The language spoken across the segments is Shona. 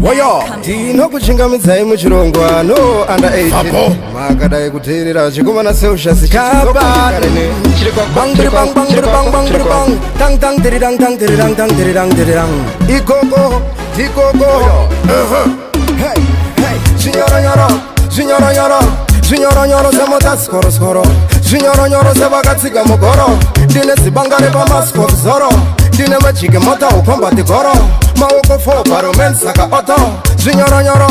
Woyo tinokuchingamidzai muchirongwano under 18 makadai kuteerera chikomana seushasi ikoko tikoko zvinyoronyoro semotasikoroskoro zvinyoronyoro sevakatsiga mugoro ndine zibangare pamasikofuzoro ndine majike mota ukombati goro maoko fobaromen saka oto zvinyoronyoro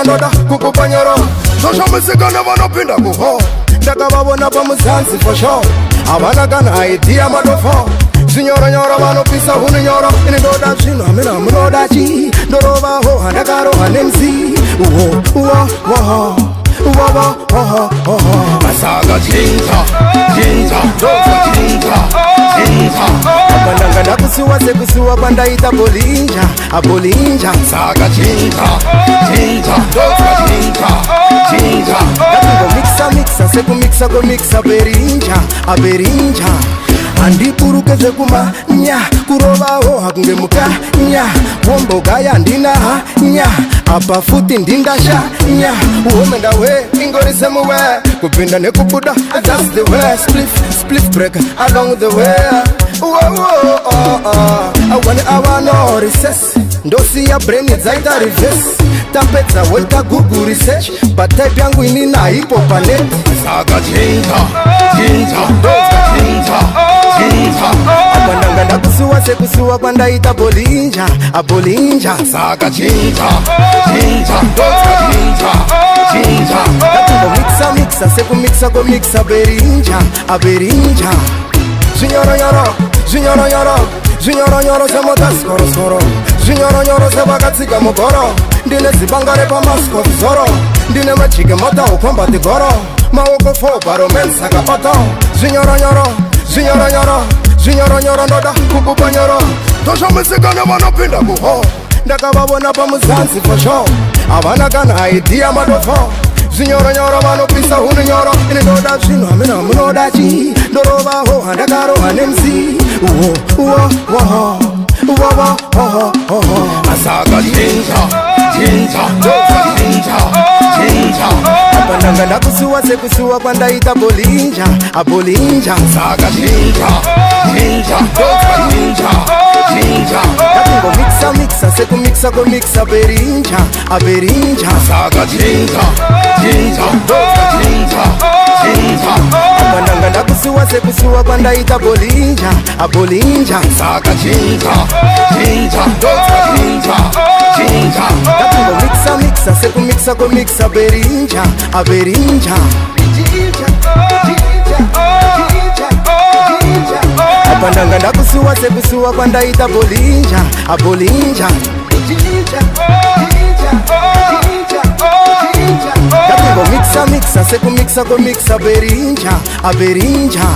ndoda kukupa nyoro zvoshomisikana vanopinda kuho ndakavavona pamuzanzi fosho havana kana idea madofo zvinyoronyoro vanopisa hununyoro ini ndoda zvinhu hamina munodachi ndorovaho handakaroha nemzi Asaga chinta apandanga ndakusuwa sekusuwa kwandaita abolinja Saga chinta ndakungomixa sekumikisa komikisa aberinja handipurukeze kumanya kurovaho hakunge mukanya wombogaya ndinahanya apa futi ndindashanya uhomendawe ingorisemuwe kupinda nekubuda that's the way split break along the way awano recess ndosiya brain dzaita reverse tapedza woita google research but type yangu ini naipo panet Saga chinta apandanga ndakusuwa sekusuwa kwandaita abolinja Saga chinta ndakungomixa sekumikisa komikisa aberinja zvinyoronyoro semotasikoroskoro zvinyoronyoro sevakatsiga mugoro ndine zibangare pamasikofuzoro ndine majike mota ukombati goro maoko fobaromen saka oto zvinyoronyoro ndoda kukupa nyoro Toshomisikana vanopinda kuho ndakavavona pamuzanzi fosho havana kana idea madofo zvinyoronyoro vanopisa hununyoro ini ndoda zvinhu hamina munodachi ndorovaho handakaroha nemzi Asaga chinta apandanga ndakusuwa sekusuwa kwandaita abolinja Saga chinta ndakungomixa sekumikisa komikisa aberinja Saga chinta apandanga ndakusuwa sekusuwa kwandaita abolinja Saga chinta ndakungomixa sekumikisa komikisa aberinja apandanga ndakusuwa sekusuwa kwandaita abolinja ndakungomixa sekumikisa komikisa aberinja